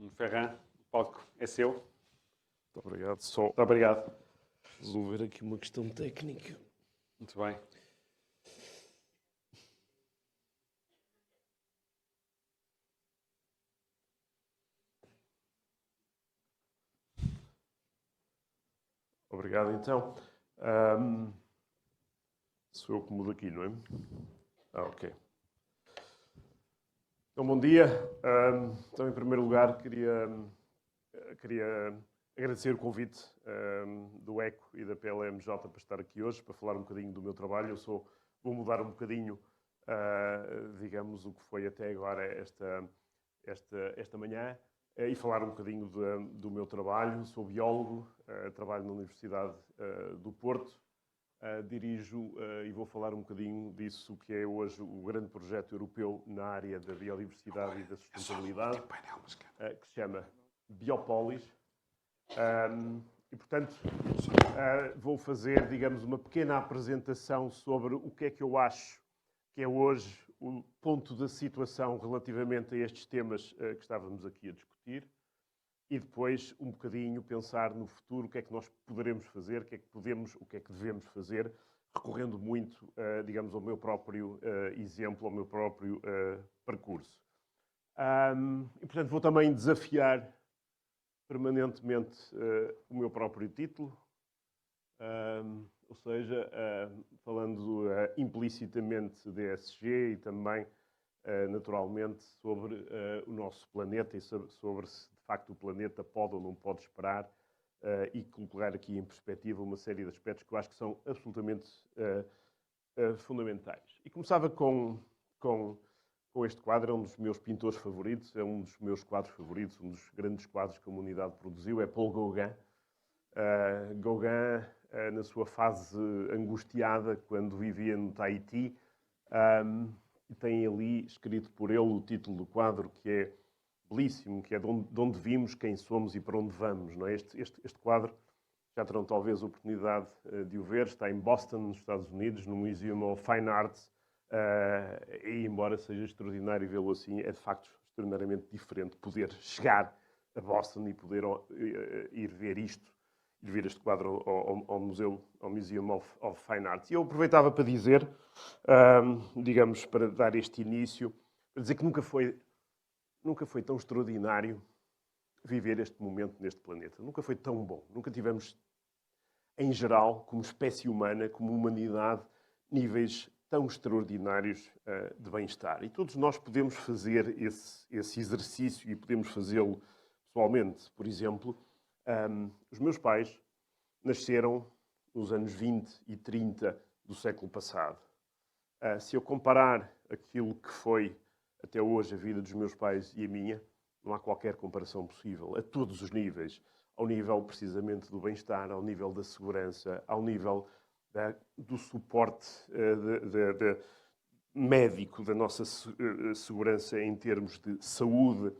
Ferran, o palco é seu. Muito Muito obrigado. Só obrigado. resolver aqui uma questão técnica. Muito bem. Obrigado, então. Sou eu que mudo aqui, não é? Ok. Então, bom dia. Então, em primeiro lugar, queria agradecer o convite do ECO e da PLMJ para estar aqui hoje, para falar um bocadinho do meu trabalho. Vou mudar um bocadinho, digamos, o que foi até agora esta manhã e falar um bocadinho do meu trabalho. Sou biólogo, trabalho na Universidade do Porto, dirijo e vou falar um bocadinho disso que é hoje o grande projeto europeu na área da biodiversidade e da sustentabilidade, que se chama Biopolis. E, portanto, vou fazer, digamos, uma pequena apresentação sobre o que é que eu acho que é hoje o ponto da situação relativamente a estes temas que estávamos aqui a discutir e depois um bocadinho pensar no futuro, o que é que nós poderemos fazer, o que é que podemos, o que é que devemos fazer, recorrendo muito, digamos, ao meu próprio exemplo, ao meu próprio percurso. E, portanto, vou também desafiar permanentemente o meu próprio título, ou seja, falando implicitamente de ESG e também, naturalmente, sobre o nosso planeta e sobre se, de facto, o planeta pode ou não pode esperar e colocar aqui em perspectiva uma série de aspectos que eu acho que são absolutamente fundamentais. E começava com este quadro, é um dos meus pintores favoritos, é um dos meus quadros favoritos, um dos grandes quadros que a humanidade produziu, é Paul Gauguin. Gauguin, na sua fase angustiada, quando vivia no Tahiti, tem ali, escrito por ele, o título do quadro, que é belíssimo, que é de onde vimos, quem somos e para onde vamos. Não é? Este quadro, já terão talvez a oportunidade de o ver, está em Boston, nos Estados Unidos, no Museum of Fine Arts, e embora seja extraordinário vê-lo assim, é de facto extraordinariamente diferente poder chegar a Boston e poder ir ver isto, ir ver este quadro ao Museum of Fine Arts. E eu aproveitava para dizer, digamos, para dar este início, para dizer que nunca foi tão extraordinário viver este momento neste planeta. Nunca foi tão bom. Nunca tivemos, em geral, como espécie humana, como humanidade, níveis tão extraordinários de bem-estar. E todos nós podemos fazer esse exercício e podemos fazê-lo pessoalmente. Por exemplo, os meus pais nasceram nos anos 20 e 30 do século passado. Se eu comparar aquilo que foi até hoje a vida dos meus pais e a minha, não há qualquer comparação possível, a todos os níveis. Ao nível, precisamente, do bem-estar, ao nível da segurança, ao nível do suporte médico, da nossa segurança em termos de saúde,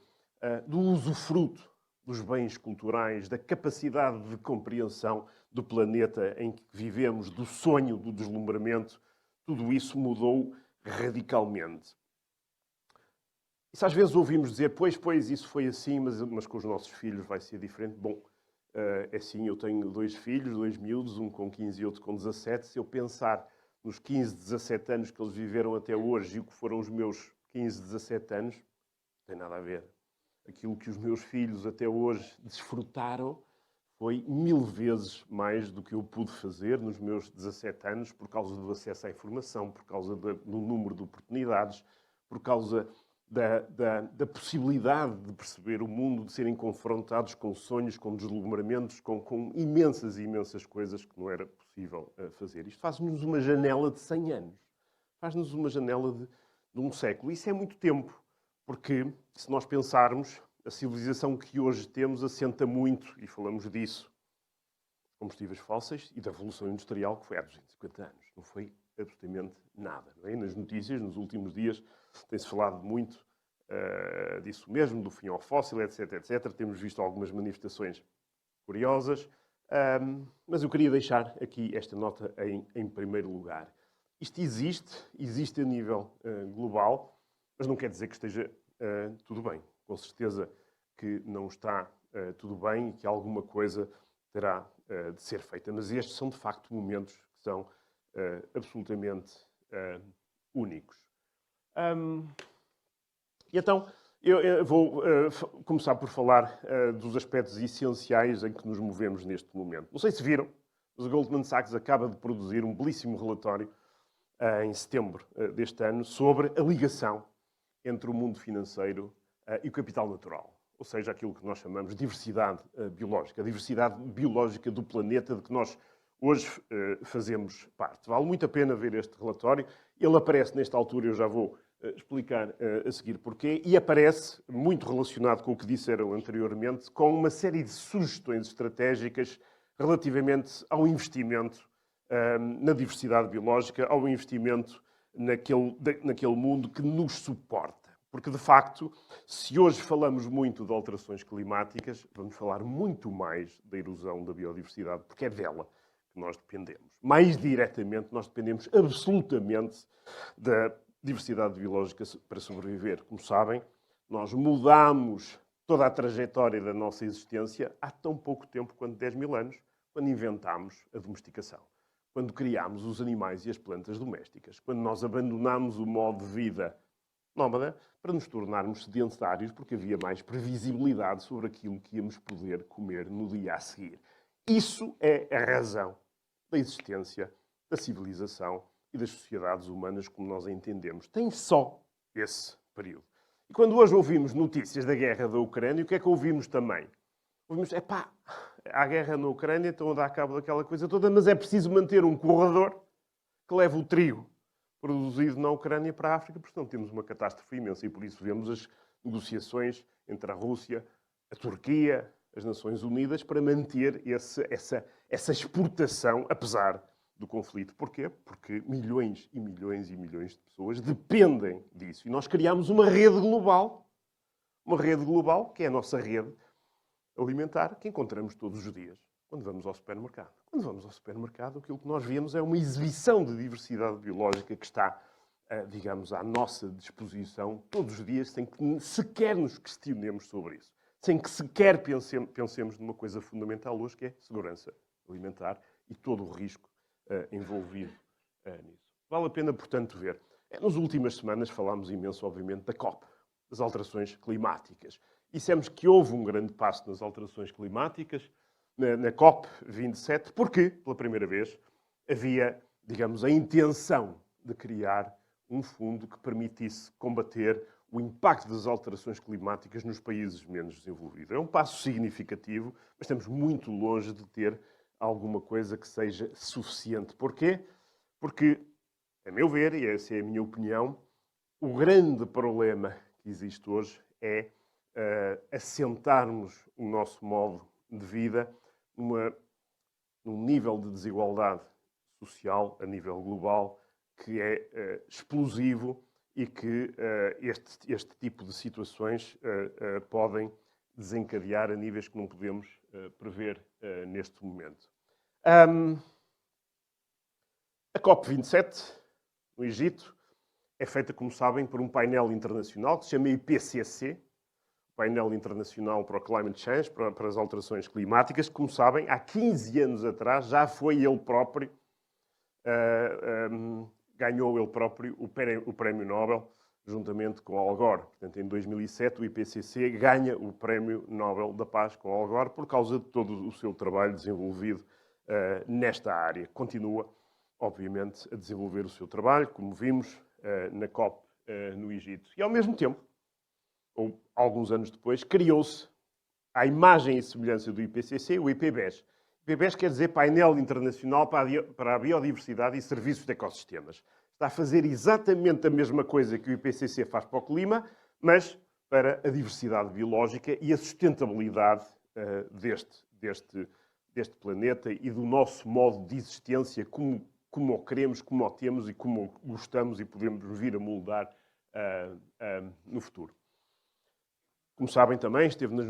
do usufruto dos bens culturais, da capacidade de compreensão do planeta em que vivemos, do sonho, do deslumbramento. Tudo isso mudou radicalmente. E se às vezes ouvimos dizer, pois, isso foi assim, mas com os nossos filhos vai ser diferente. Bom, é assim, eu tenho 2 filhos, 2 miúdos, um com 15 e outro com 17. Se eu pensar nos 15, 17 anos que eles viveram até hoje e o que foram os meus 15, 17 anos, não tem nada a ver. Aquilo que os meus filhos até hoje desfrutaram foi 1000 vezes mais do que eu pude fazer nos meus 17 anos por causa do acesso à informação, por causa do número de oportunidades, por causa da possibilidade de perceber o mundo, de serem confrontados com sonhos, com deslumbramentos, com imensas e imensas coisas que não era possível fazer. Isto faz-nos uma janela de 100 anos. Faz-nos uma janela de um século. Isso é muito tempo, porque se nós pensarmos, a civilização que hoje temos assenta muito, e falamos disso, combustíveis fósseis e da Revolução Industrial, que foi há 250 anos. Não foi absolutamente nada. Não é? Nas notícias, nos últimos dias, tem-se falado muito disso mesmo, do fim ao fóssil, etc, etc. Temos visto algumas manifestações curiosas, mas eu queria deixar aqui esta nota em primeiro lugar. Isto existe a nível global, mas não quer dizer que esteja tudo bem. Com certeza que não está tudo bem e que alguma coisa terá de ser feita. Mas estes são, de facto, momentos que são absolutamente únicos. E então, eu vou começar por falar dos aspectos essenciais em que nos movemos neste momento. Não sei se viram, mas o Goldman Sachs acaba de produzir um belíssimo relatório em setembro deste ano sobre a ligação entre o mundo financeiro e o capital natural. Ou seja, aquilo que nós chamamos de diversidade biológica. A diversidade biológica do planeta de que nós hoje fazemos parte. Vale muito a pena ver este relatório. Ele aparece nesta altura, eu já vou explicar a seguir porquê, e aparece, muito relacionado com o que disseram anteriormente, com uma série de sugestões estratégicas relativamente ao investimento na diversidade biológica, ao investimento naquele mundo que nos suporta. Porque, de facto, se hoje falamos muito de alterações climáticas, vamos falar muito mais da erosão da biodiversidade, porque é dela que nós dependemos. Mais diretamente, nós dependemos absolutamente da diversidade biológica para sobreviver. Como sabem, nós mudamos toda a trajetória da nossa existência há tão pouco tempo quanto 10 mil anos, quando inventámos a domesticação. Quando criámos os animais e as plantas domésticas. Quando nós abandonámos o modo de vida nómada para nos tornarmos sedentários, porque havia mais previsibilidade sobre aquilo que íamos poder comer no dia a seguir. Isso é a razão da existência da civilização e das sociedades humanas como nós a entendemos. Tem só esse período. E quando hoje ouvimos notícias da guerra da Ucrânia, o que é que ouvimos também? Ouvimos, há guerra na Ucrânia, estão a dar cabo daquela coisa toda, mas é preciso manter um corredor que leve o trigo produzido na Ucrânia para a África, porque senão temos uma catástrofe imensa. E por isso vemos as negociações entre a Rússia, a Turquia, as Nações Unidas, para manter essa exportação, apesar do conflito. Porquê? Porque milhões e milhões e milhões de pessoas dependem disso. E nós criámos uma rede global, que é a nossa rede alimentar, que encontramos todos os dias quando vamos ao supermercado. Quando vamos ao supermercado, aquilo que nós vemos é uma exibição de diversidade biológica que está, digamos, à nossa disposição todos os dias, sem que sequer nos questionemos sobre isso. Sem que sequer pensemos numa coisa fundamental hoje, que é segurança alimentar e todo o risco envolvido nisso. Vale a pena, portanto, ver. Nas últimas semanas falámos imenso, obviamente, da COP, das alterações climáticas. Dissemos que houve um grande passo nas alterações climáticas, na COP27, porque, pela primeira vez, havia, digamos, a intenção de criar um fundo que permitisse combater o impacto das alterações climáticas nos países menos desenvolvidos. É um passo significativo, mas estamos muito longe de ter alguma coisa que seja suficiente. Porquê? Porque, a meu ver, e essa é a minha opinião, o grande problema que existe hoje é assentarmos o nosso modo de vida num nível de desigualdade social a nível global que é explosivo e que este tipo de situações podem desencadear a níveis que não podemos prever neste momento. A COP27, no Egito, é feita, como sabem, por um painel internacional que se chama IPCC, Painel Internacional para o Climate Change, para as alterações climáticas. Como sabem, há 15 anos atrás já foi ele próprio, ganhou ele próprio o Prémio Nobel, juntamente com Al Gore. Portanto, em 2007, o IPCC ganha o Prémio Nobel da Paz com Al Gore por causa de todo o seu trabalho desenvolvido nesta área. Continua, obviamente, a desenvolver o seu trabalho, como vimos na COP no Egito. E, ao mesmo tempo, ou alguns anos depois, criou-se, à imagem e semelhança do IPCC, o IPBES. IPBES quer dizer Painel Internacional para a Biodiversidade e Serviços de Ecossistemas. Está a fazer exatamente a mesma coisa que o IPCC faz para o clima, mas para a diversidade biológica e a sustentabilidade deste planeta e do nosso modo de existência, como o queremos, como o temos e como o gostamos e podemos vir a moldar no futuro. Como sabem também, esteve nas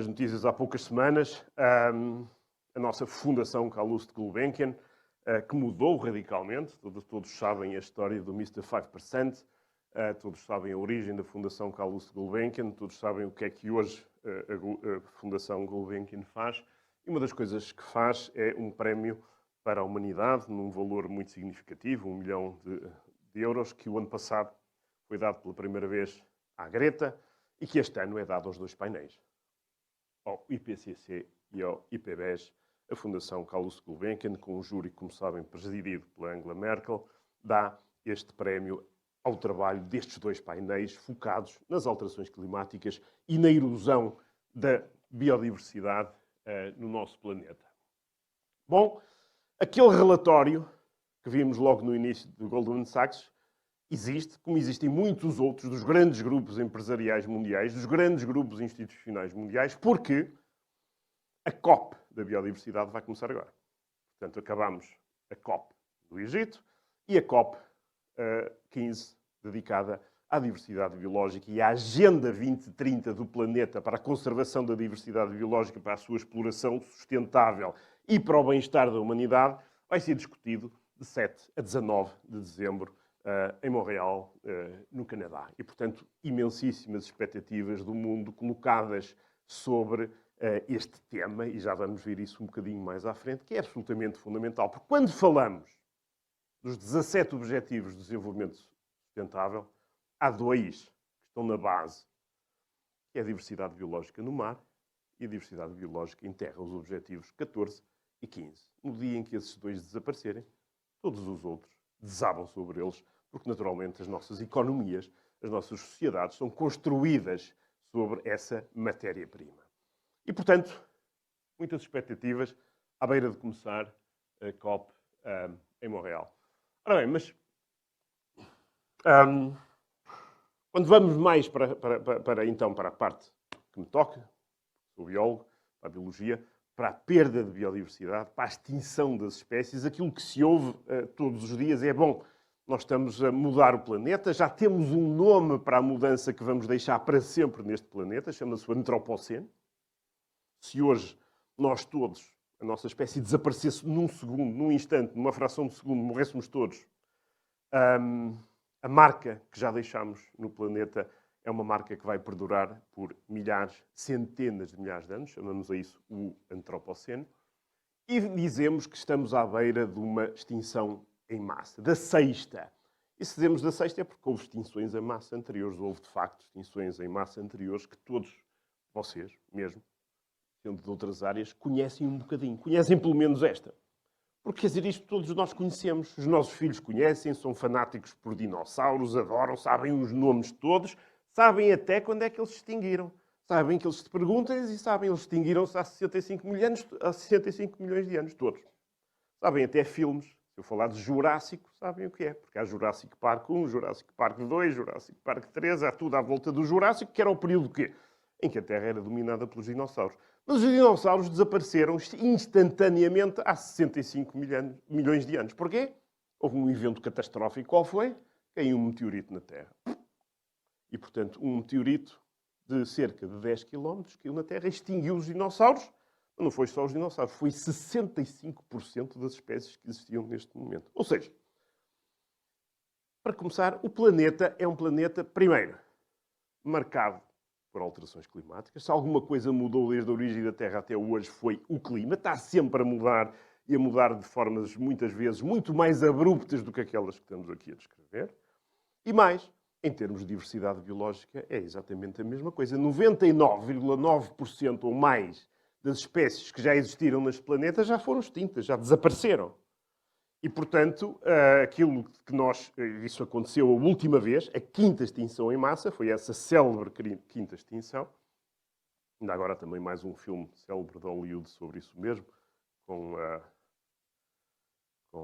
notícias há poucas semanas a nossa Fundação Calouste Gulbenkian, que mudou radicalmente. Todos sabem a história do Mr. 5%, Todos sabem a origem da Fundação Carlos Gulbenkian, todos sabem o que é que hoje a Fundação Gulbenkian faz. E uma das coisas que faz é um prémio para a humanidade, num valor muito significativo, 1 milhão de euros, que o ano passado foi dado pela primeira vez à Greta e que este ano é dado aos 2 painéis, ao IPCC e ao IPBES. A Fundação Carlos Gulbenkian, com um júri, como sabem, presidido pela Angela Merkel, dá este prémio ao trabalho destes 2 painéis focados nas alterações climáticas e na erosão da biodiversidade no nosso planeta. Bom, aquele relatório que vimos logo no início do Goldman Sachs existe, como existem muitos outros dos grandes grupos empresariais mundiais, dos grandes grupos institucionais mundiais, porque a COP da biodiversidade vai começar agora. Portanto, acabamos a COP do Egito e a COP 15, dedicada à diversidade biológica e à Agenda 2030 do planeta para a conservação da diversidade biológica, para a sua exploração sustentável e para o bem-estar da humanidade, vai ser discutido de 7 a 19 de dezembro em Montreal, no Canadá. E, portanto, imensíssimas expectativas do mundo colocadas sobre este tema, e já vamos ver isso um bocadinho mais à frente, que é absolutamente fundamental. Porque quando falamos dos 17 Objetivos de Desenvolvimento Sustentável, há 2 que estão na base, que é a diversidade biológica no mar e a diversidade biológica em terra, os Objetivos 14 e 15. No dia em que esses 2 desaparecerem, todos os outros desabam sobre eles, porque naturalmente as nossas economias, as nossas sociedades são construídas sobre essa matéria-prima. E, portanto, muitas expectativas à beira de começar a COP em Montreal. Ora bem, mas quando vamos mais então para a parte que me toca, sou biólogo, para a biologia, para a perda de biodiversidade, para a extinção das espécies, aquilo que se ouve todos os dias é, bom, nós estamos a mudar o planeta, já temos um nome para a mudança que vamos deixar para sempre neste planeta, chama-se o Antropoceno. Se hoje nós todos, a nossa espécie desaparecesse num segundo, num instante, numa fração de segundo, morrêssemos todos, a marca que já deixamos no planeta é uma marca que vai perdurar por milhares, centenas de milhares de anos, chamamos a isso o Antropoceno, e dizemos que estamos à beira de uma extinção em massa, da sexta. E se dizemos da sexta é porque houve extinções em massa anteriores, houve de facto extinções em massa anteriores que todos, vocês mesmo, sendo de outras áreas, conhecem um bocadinho, conhecem pelo menos esta. Porque, quer dizer, isto todos nós conhecemos, os nossos filhos conhecem, são fanáticos por dinossauros, adoram, sabem os nomes todos, sabem até quando é que eles se extinguiram. Sabem que eles se perguntam e sabem, eles extinguiram-se há 65 milhões de anos, todos. Sabem até filmes, se eu falar de Jurássico, sabem o que é. Porque há Jurassic Park 1, Jurassic Park 2, Jurassic Park 3, há tudo à volta do Jurássico, que era o período quê? Em que a Terra era dominada pelos dinossauros. Mas os dinossauros desapareceram instantaneamente há 65 milhões de anos. Porquê? Houve um evento catastrófico. Qual foi? Caiu um meteorito na Terra. E, portanto, um meteorito de cerca de 10 km caiu na Terra e extinguiu os dinossauros. Mas não foi só os dinossauros, foi 65% das espécies que existiam neste momento. Ou seja, para começar, o planeta é um planeta, primeiro, marcado por alterações climáticas. Se alguma coisa mudou desde a origem da Terra até hoje foi o clima. Está sempre a mudar e a mudar de formas, muitas vezes, muito mais abruptas do que aquelas que estamos aqui a descrever. E mais, em termos de diversidade biológica, é exatamente a mesma coisa. 99,9% ou mais das espécies que já existiram neste planeta já foram extintas, já desapareceram. E, portanto, aquilo que isso aconteceu a última vez, a quinta extinção em massa, foi essa célebre quinta extinção. Ainda agora também mais um filme célebre de Hollywood sobre isso mesmo, com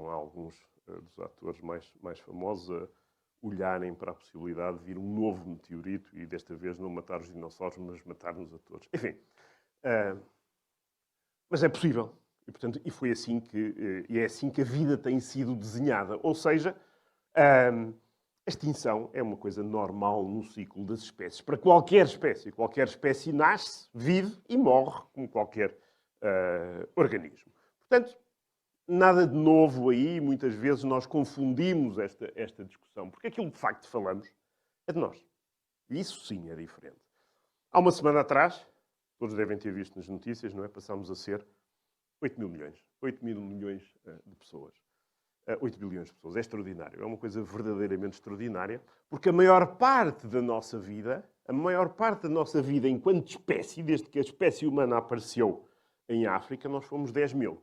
alguns dos atores mais famosos a olharem para a possibilidade de vir um novo meteorito e desta vez não matar os dinossauros, mas matar-nos a todos. Enfim, mas é possível. E, portanto, é assim que a vida tem sido desenhada. Ou seja, a extinção é uma coisa normal no ciclo das espécies. Para qualquer espécie nasce, vive e morre como qualquer organismo. Portanto, nada de novo aí. Muitas vezes nós confundimos esta discussão. Porque aquilo de facto falamos É de nós. E isso sim é diferente. Há uma semana atrás, todos devem ter visto nas notícias, não é? Passámos a ser 8 mil milhões. 8 mil milhões de pessoas. 8 bilhões de pessoas. É extraordinário. É uma coisa verdadeiramente extraordinária, porque a maior parte da nossa vida enquanto espécie, desde que a espécie humana apareceu em África, nós fomos 10 mil.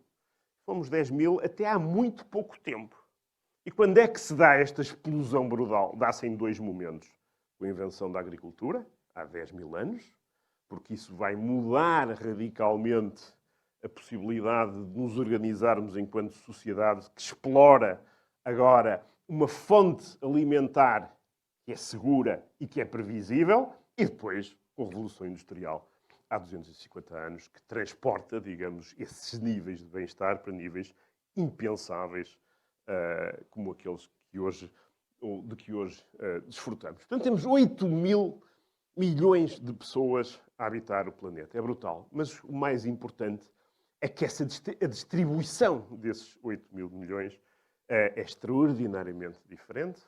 Fomos 10 mil até há muito pouco tempo. E quando é que se dá esta explosão brutal? Dá-se em dois momentos. Com a invenção da agricultura, há 10 mil anos, porque isso vai mudar radicalmente a possibilidade de nos organizarmos enquanto sociedade que explora agora uma fonte alimentar que é segura e que é previsível, e depois com a Revolução Industrial, há 250 anos, que transporta, digamos, esses níveis de bem-estar para níveis impensáveis, como aqueles de que hoje desfrutamos. Portanto, temos 8 mil milhões de pessoas a habitar o planeta. É brutal. Mas o mais importante é que a distribuição desses 8 mil milhões é extraordinariamente diferente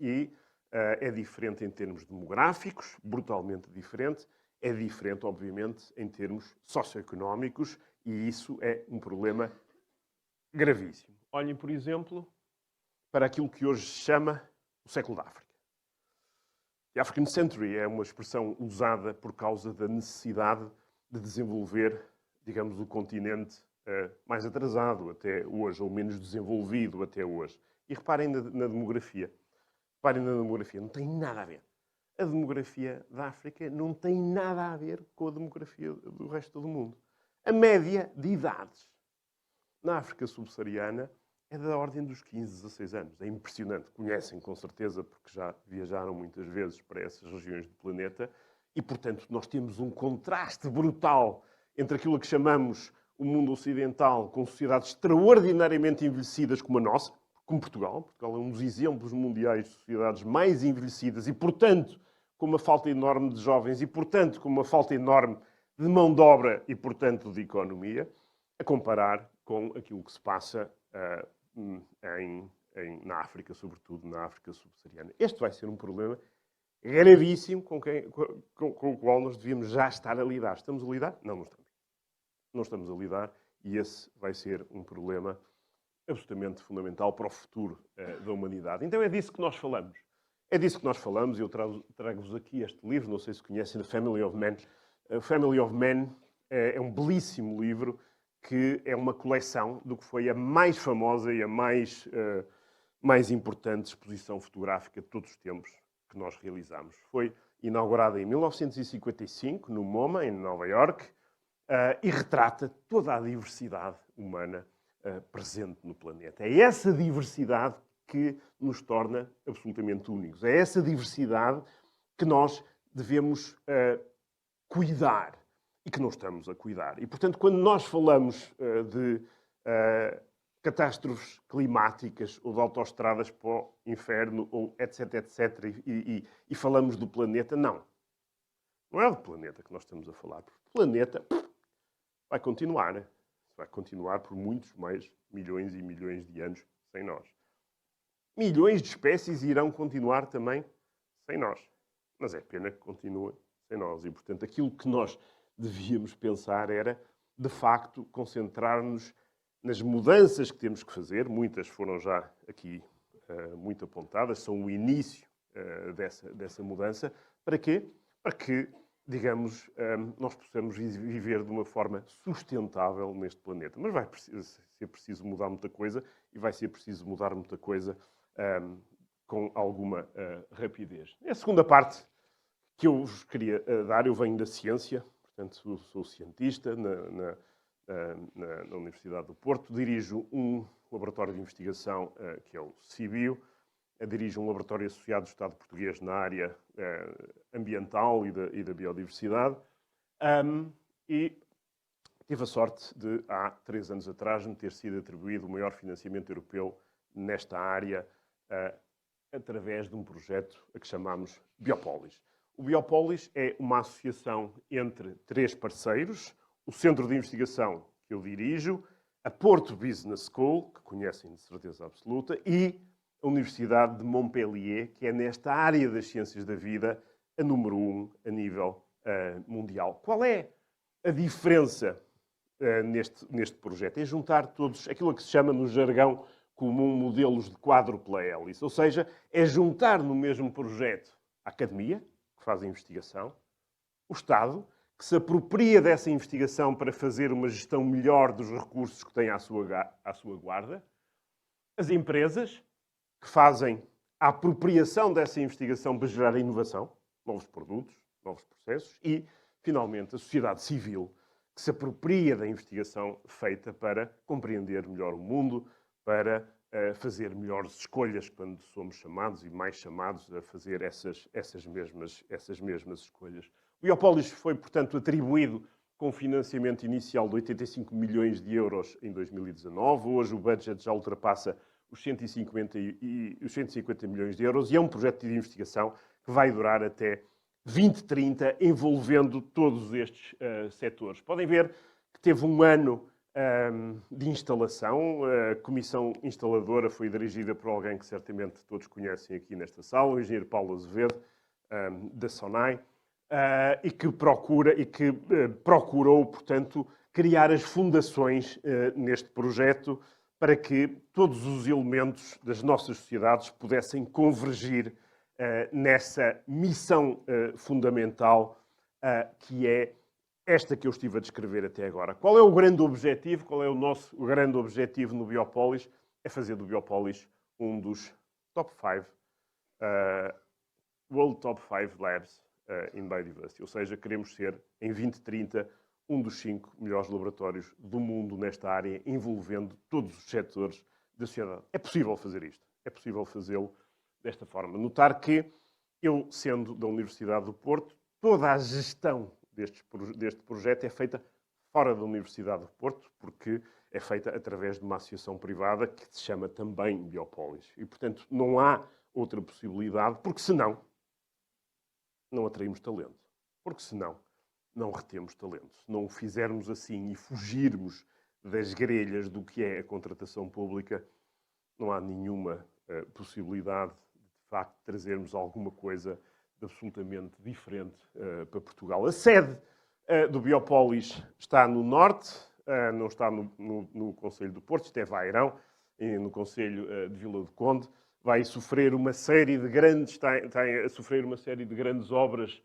e é diferente em termos demográficos, brutalmente diferente. É diferente, obviamente, em termos socioeconómicos e isso é um problema gravíssimo. Olhem, por exemplo, para aquilo que hoje se chama o século da África. The African Century é uma expressão usada por causa da necessidade de desenvolver, digamos, o continente mais atrasado até hoje, ou menos desenvolvido até hoje. E reparem na demografia. Reparem na demografia. Não tem nada a ver. A demografia da África não tem nada a ver com a demografia do resto do mundo. A média de idades na África subsaariana é da ordem dos 15, 16 anos. É impressionante. Conhecem, com certeza, porque já viajaram muitas vezes para essas regiões do planeta. E, portanto, nós temos um contraste brutal entre aquilo que chamamos o mundo ocidental, com sociedades extraordinariamente envelhecidas como a nossa, como Portugal. Portugal é um dos exemplos mundiais de sociedades mais envelhecidas e, portanto, com uma falta enorme de jovens e, portanto, com uma falta enorme de mão de obra e, portanto, de economia, a comparar com aquilo que se passa na África, sobretudo na África subsaariana. Este vai ser um problema gravíssimo com o qual nós devíamos já estar a lidar. Estamos a lidar? Não, não estamos. Não estamos a lidar e esse vai ser um problema absolutamente fundamental para o futuro da humanidade. Então é disso que nós falamos. É disso que nós falamos e eu trago-vos aqui este livro, não sei se conhecem, The Family of Men. A Family of Men é um belíssimo livro que é uma coleção do que foi a mais famosa e a mais importante exposição fotográfica de todos os tempos que nós realizamos. Foi inaugurada em 1955, no MoMA, em Nova Iorque, e retrata toda a diversidade humana presente no planeta. É essa diversidade que nos torna absolutamente únicos. É essa diversidade que nós devemos cuidar e que não estamos a cuidar. E, portanto, quando nós falamos de catástrofes climáticas ou de autoestradas para o inferno, ou etc, etc, e falamos do planeta, não. Não é do planeta que nós estamos a falar. Porque o planeta vai continuar. Né? Vai continuar por muitos mais milhões e milhões de anos sem nós. Milhões de espécies irão continuar também sem nós. Mas é pena que continuem sem nós. E, portanto, aquilo que nós devíamos pensar era, de facto, concentrar-nos nas mudanças que temos que fazer. Muitas foram já aqui muito apontadas. São o início dessa mudança. Para quê? Para que, digamos, nós possamos viver de uma forma sustentável neste planeta. Mas vai ser preciso mudar muita coisa e vai ser preciso mudar muita coisa com alguma rapidez. A segunda parte que eu vos queria dar, eu venho da ciência, portanto sou cientista na Universidade do Porto, dirijo um laboratório de investigação que é o CIBio, dirijo um laboratório associado do Estado português na área ambiental e da biodiversidade e tive a sorte de, há 3 anos atrás, me ter sido atribuído o maior financiamento europeu nesta área através de um projeto a que chamamos Biopolis. O Biopolis é uma associação entre 3 parceiros, o Centro de Investigação que eu dirijo, a Porto Business School, que conhecem de certeza absoluta, e a Universidade de Montpellier, que é nesta área das ciências da vida a número 1 a nível mundial. Qual é a diferença neste projeto? É juntar todos aquilo que se chama no jargão comum modelos de quádrupla hélice, ou seja, é juntar no mesmo projeto a academia, que faz a investigação, o Estado, que se apropria dessa investigação para fazer uma gestão melhor dos recursos que tem à sua guarda, as empresas, que fazem a apropriação dessa investigação para gerar inovação, novos produtos, novos processos, e, finalmente, a sociedade civil, que se apropria da investigação feita para compreender melhor o mundo, para fazer melhores escolhas quando somos chamados e mais chamados a fazer essas mesmas escolhas. O Biopolis foi, portanto, atribuído com financiamento inicial de 85 milhões de euros em 2019. Hoje o budget já ultrapassa os 150 milhões de euros e é um projeto de investigação que vai durar até 2030, envolvendo todos estes setores. Podem ver que teve um ano de instalação. A comissão instaladora foi dirigida por alguém que certamente todos conhecem aqui nesta sala, o engenheiro Paulo Azevedo, da SONAI, e que procurou, portanto, criar as fundações neste projeto para que todos os elementos das nossas sociedades pudessem convergir nessa missão fundamental que é esta que eu estive a descrever até agora. Qual é o grande objetivo? Qual é o nosso grande objetivo no Biopolis? É fazer do Biopolis um dos top 5, World Top 5 Labs in Biodiversity. Ou seja, queremos ser, em 2030, um dos 5 melhores laboratórios do mundo nesta área, envolvendo todos os setores da sociedade. É possível fazer isto. É possível fazê-lo desta forma. Notar que eu, sendo da Universidade do Porto, toda a gestão deste projeto é feita fora da Universidade do Porto, porque é feita através de uma associação privada que se chama também Biopolis. E, portanto, não há outra possibilidade, porque senão não atraímos talento. Porque senão não retemos talento. Se não o fizermos assim e fugirmos das grelhas do que é a contratação pública, não há nenhuma possibilidade de facto de trazermos alguma coisa absolutamente diferente para Portugal. A sede do Biopolis está no norte, não está no Concelho do Porto, isto é Vairão, no Concelho de Vila do Conde. Vai sofrer uma série de grandes, está a sofrer uma série de grandes obras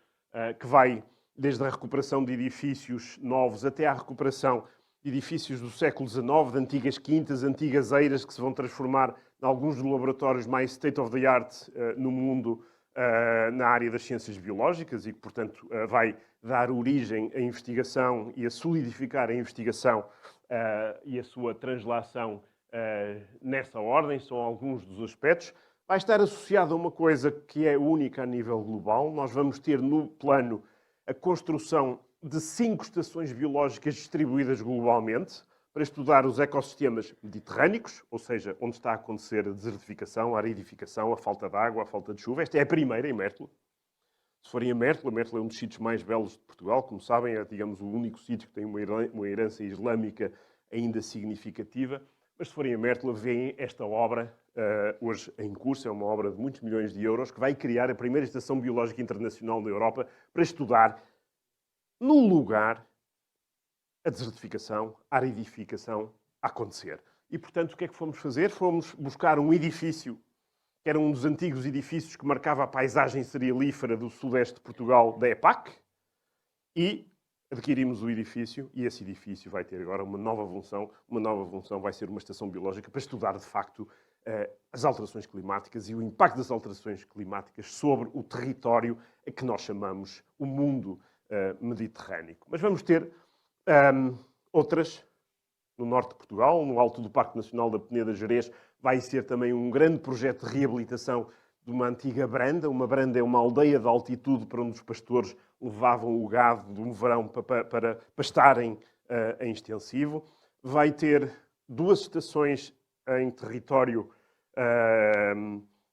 que vai desde a recuperação de edifícios novos até à recuperação de edifícios do século XIX, de antigas quintas, antigas eiras, que se vão transformar em alguns dos laboratórios mais state-of-the-art no mundo na área das ciências biológicas e que, portanto, vai dar origem à investigação e a solidificar a investigação e a sua translação nessa ordem. São alguns dos aspectos. Vai estar associado a uma coisa que é única a nível global. Nós vamos ter no plano a construção de 5 estações biológicas distribuídas globalmente para estudar os ecossistemas mediterrâneos, ou seja, onde está a acontecer a desertificação, a aridificação, a falta de água, a falta de chuva. Esta é a primeira, em Mértola. Se forem a Mértola é um dos sítios mais belos de Portugal. Como sabem, é, digamos, o único sítio que tem uma herança islâmica ainda significativa. Mas se forem a Mértola, veem esta obra, hoje em curso, é uma obra de muitos milhões de euros, que vai criar a primeira Estação Biológica Internacional da Europa para estudar, num lugar, a desertificação, a aridificação a acontecer. E, portanto, o que é que fomos fazer? Fomos buscar um edifício, que era um dos antigos edifícios que marcava a paisagem cerealífera do sudeste de Portugal, da EPAC, e adquirimos o edifício, e esse edifício vai ter agora uma nova função. Uma nova função vai ser uma estação biológica para estudar, de facto, as alterações climáticas e o impacto das alterações climáticas sobre o território a que nós chamamos o mundo mediterrâneo. Mas vamos ter outras no norte de Portugal, no alto do Parque Nacional da Peneda Gerês. Vai ser também um grande projeto de reabilitação de uma antiga branda. Uma branda é uma aldeia de altitude para onde os pastores levavam o gado de um verão para pastarem em extensivo. Vai ter 2 estações em território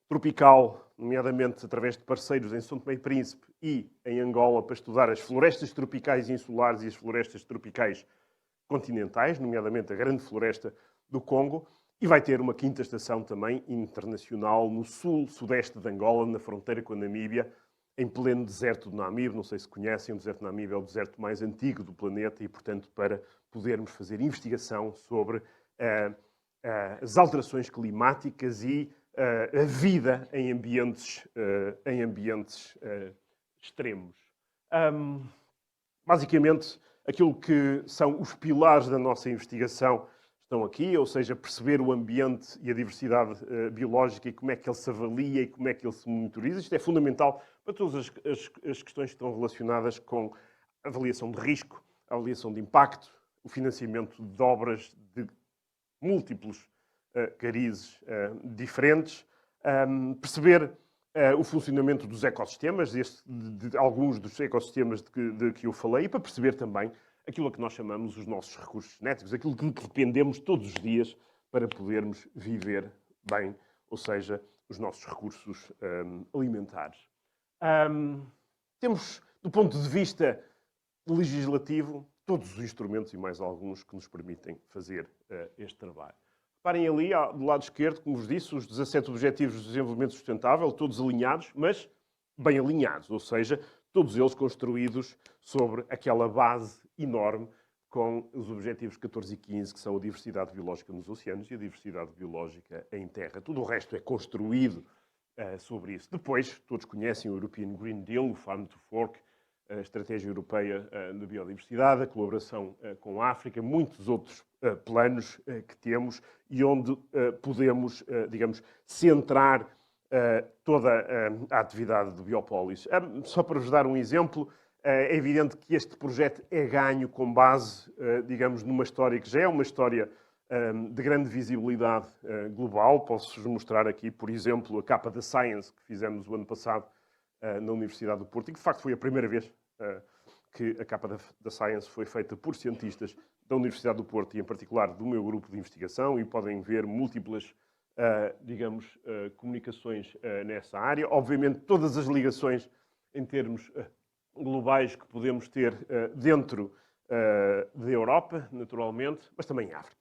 tropical, nomeadamente através de parceiros em São Tomé e Príncipe e em Angola, para estudar as florestas tropicais insulares e as florestas tropicais continentais, nomeadamente a grande floresta do Congo. E vai ter uma quinta estação também internacional no sul-sudeste de Angola, na fronteira com a Namíbia, em pleno deserto do Namibe. Não sei se conhecem, o deserto do Namibe é o deserto mais antigo do planeta e, portanto, para podermos fazer investigação sobre as alterações climáticas e a vida em ambientes extremos. Basicamente, aquilo que são os pilares da nossa investigação estão aqui, ou seja, perceber o ambiente e a diversidade biológica e como é que ele se avalia e como é que ele se monitoriza. Isto é fundamental para todas as questões que estão relacionadas com a avaliação de risco, a avaliação de impacto, o financiamento de obras de múltiplos carizes diferentes, perceber o funcionamento dos ecossistemas, de alguns dos ecossistemas de que eu falei, e para perceber também aquilo a que nós chamamos os nossos recursos genéticos, aquilo que dependemos todos os dias para podermos viver bem, ou seja, os nossos recursos alimentares. Temos, do ponto de vista legislativo, todos os instrumentos e mais alguns que nos permitem fazer este trabalho. Reparem ali, do lado esquerdo, como vos disse, os 17 Objetivos de Desenvolvimento Sustentável, todos alinhados, mas bem alinhados, ou seja, todos eles construídos sobre aquela base enorme com os Objetivos 14 e 15, que são a diversidade biológica nos oceanos e a diversidade biológica em terra. Tudo o resto é construído sobre isso. Depois, todos conhecem o European Green Deal, o Farm to Fork, a Estratégia Europeia de Biodiversidade, a colaboração com a África, muitos outros planos que temos e onde podemos, digamos, centrar toda a atividade do Biopolis. Só para vos dar um exemplo, é evidente que este projeto é ganho com base, digamos, numa história que já é uma história de grande visibilidade global. Posso-vos mostrar aqui, por exemplo, a capa da Science que fizemos o ano passado na Universidade do Porto, e que de facto foi a primeira vez que a capa da Science foi feita por cientistas da Universidade do Porto e, em particular, do meu grupo de investigação, e podem ver múltiplas, digamos, comunicações nessa área. Obviamente, todas as ligações em termos globais que podemos ter dentro da Europa, naturalmente, mas também em África.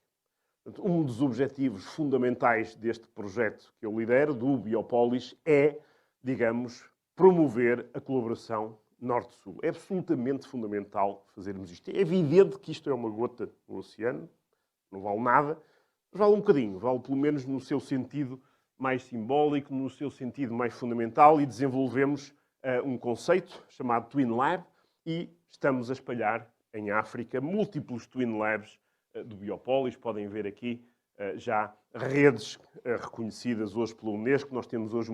Portanto, um dos objetivos fundamentais deste projeto que eu lidero, do Biopolis, é, digamos, promover a colaboração Norte-Sul. É absolutamente fundamental fazermos isto. É evidente que isto é uma gota no oceano, não vale nada, mas vale um bocadinho, vale pelo menos no seu sentido mais simbólico, no seu sentido mais fundamental, e desenvolvemos um conceito chamado Twin Lab e estamos a espalhar em África múltiplos Twin Labs do Biopolis. Podem ver aqui já redes reconhecidas hoje pela Unesco. Nós temos hoje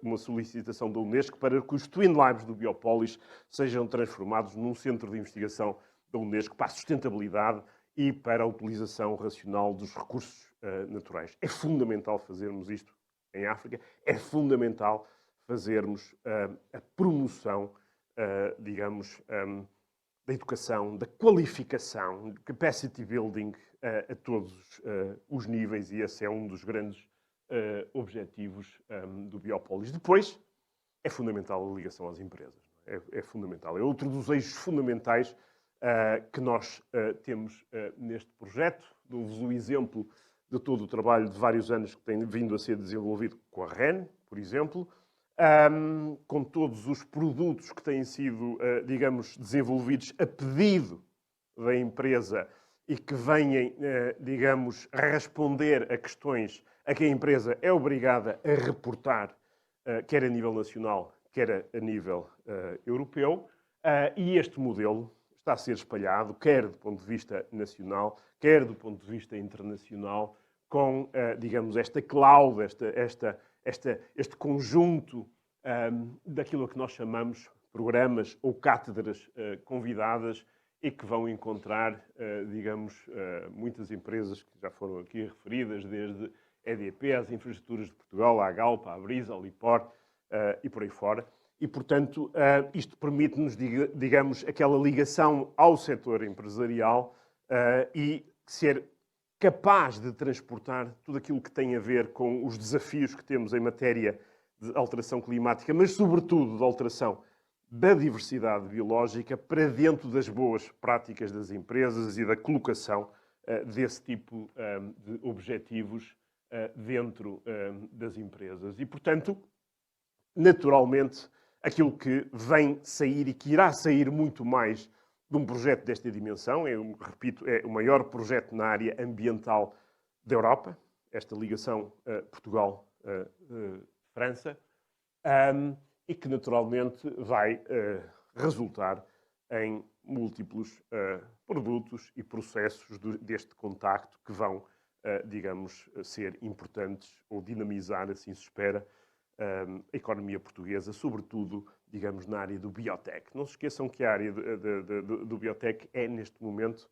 uma solicitação da Unesco para que os Twin Labs do Biopolis sejam transformados num centro de investigação da Unesco para a sustentabilidade e para a utilização racional dos recursos naturais. É fundamental fazermos isto em África, é fundamental fazermos a promoção, digamos, da educação, da qualificação, do capacity building a todos os níveis, e esse é um dos grandes objetivos do Biopolis. Depois, é fundamental a ligação às empresas. É fundamental. É outro dos eixos fundamentais que nós temos neste projeto. Dou-vos o exemplo de todo o trabalho de vários anos que tem vindo a ser desenvolvido com a REN, por exemplo, com todos os produtos que têm sido, digamos, desenvolvidos a pedido da empresa e que venham, digamos, responder a questões a que a empresa é obrigada a reportar, quer a nível nacional, quer a nível europeu. E este modelo está a ser espalhado, quer do ponto de vista nacional, quer do ponto de vista internacional, com, digamos, esta cloud, este conjunto daquilo que nós chamamos programas ou cátedras convidadas e que vão encontrar, digamos, muitas empresas que já foram aqui referidas, desde EDP, às Infraestruturas de Portugal, à Galp, à Brisa, ao Lipor e por aí fora. E, portanto, isto permite-nos, digamos, aquela ligação ao setor empresarial e ser capaz de transportar tudo aquilo que tem a ver com os desafios que temos em matéria de alteração climática, mas, sobretudo, de alteração da diversidade biológica para dentro das boas práticas das empresas e da colocação desse tipo de objetivos dentro das empresas. E, portanto, naturalmente, aquilo que vem sair e que irá sair muito mais de um projeto desta dimensão, repito, é o maior projeto na área ambiental da Europa, esta ligação Portugal-França, e que naturalmente vai resultar em múltiplos produtos e processos deste contacto que vão, digamos, ser importantes ou dinamizar, assim se espera, a economia portuguesa, sobretudo, digamos, na área do biotech. Não se esqueçam que a área do biotech é, neste momento,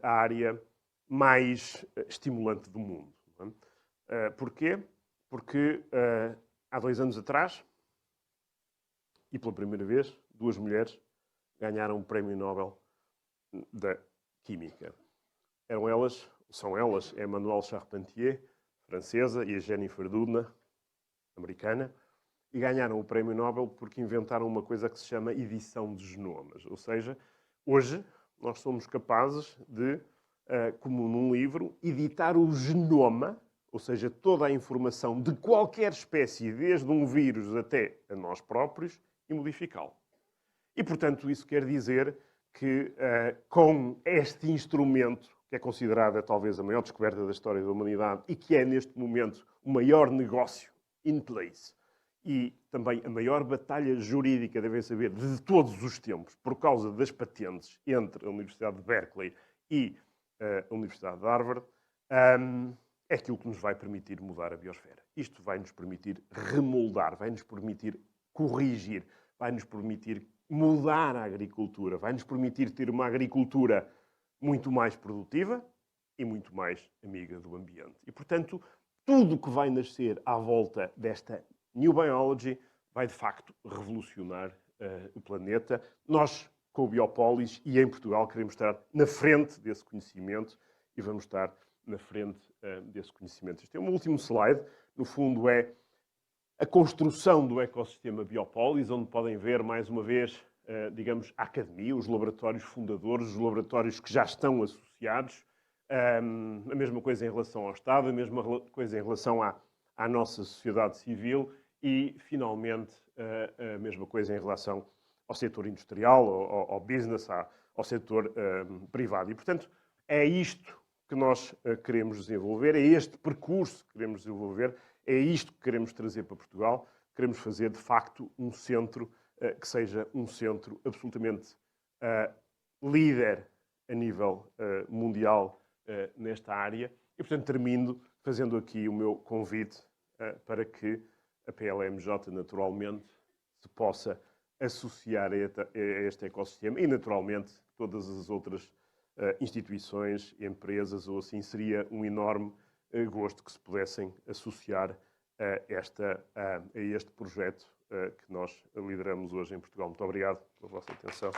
a área mais estimulante do mundo. Não é? Porquê? Porque há 2 anos atrás, e pela primeira vez, 2 mulheres ganharam o Prémio Nobel da Química. São elas, a Emmanuelle Charpentier, francesa, e a Jennifer Doudna, americana, e ganharam o Prémio Nobel porque inventaram uma coisa que se chama edição de genomas. Ou seja, hoje nós somos capazes de, como num livro, editar o genoma, ou seja, toda a informação de qualquer espécie, desde um vírus até a nós próprios, e modificá-lo. E, portanto, isso quer dizer que, com este instrumento, que é considerada talvez a maior descoberta da história da humanidade e que é, neste momento, o maior negócio in place e também a maior batalha jurídica, devem saber, de todos os tempos, por causa das patentes entre a Universidade de Berkeley e a Universidade de Harvard, é aquilo que nos vai permitir mudar a biosfera. Isto vai nos permitir remoldar, vai nos permitir corrigir, vai nos permitir mudar a agricultura, vai nos permitir ter uma agricultura muito mais produtiva e muito mais amiga do ambiente. E, portanto, tudo o que vai nascer à volta desta New Biology vai, de facto, revolucionar o planeta. Nós, com o Biopolis e em Portugal, queremos estar na frente desse conhecimento e vamos estar na frente desse conhecimento. Este é um último slide. No fundo, é a construção do ecossistema Biopolis, onde podem ver, mais uma vez, digamos, a academia, os laboratórios fundadores, os laboratórios que já estão associados, a mesma coisa em relação ao Estado, a mesma coisa em relação à nossa sociedade civil e, finalmente, a mesma coisa em relação ao setor industrial, ao business, ao setor privado. E, portanto, é isto que nós queremos desenvolver, é este percurso que queremos desenvolver, é isto que queremos trazer para Portugal. Queremos fazer, de facto, um centro que seja um centro absolutamente líder a nível mundial nesta área. E, portanto, termino fazendo aqui o meu convite para que a PLMJ, naturalmente, se possa associar a este ecossistema e, naturalmente, todas as outras instituições, empresas, ou assim, seria um enorme gosto que se pudessem associar a este projeto que nós lideramos hoje em Portugal. Muito obrigado pela vossa atenção.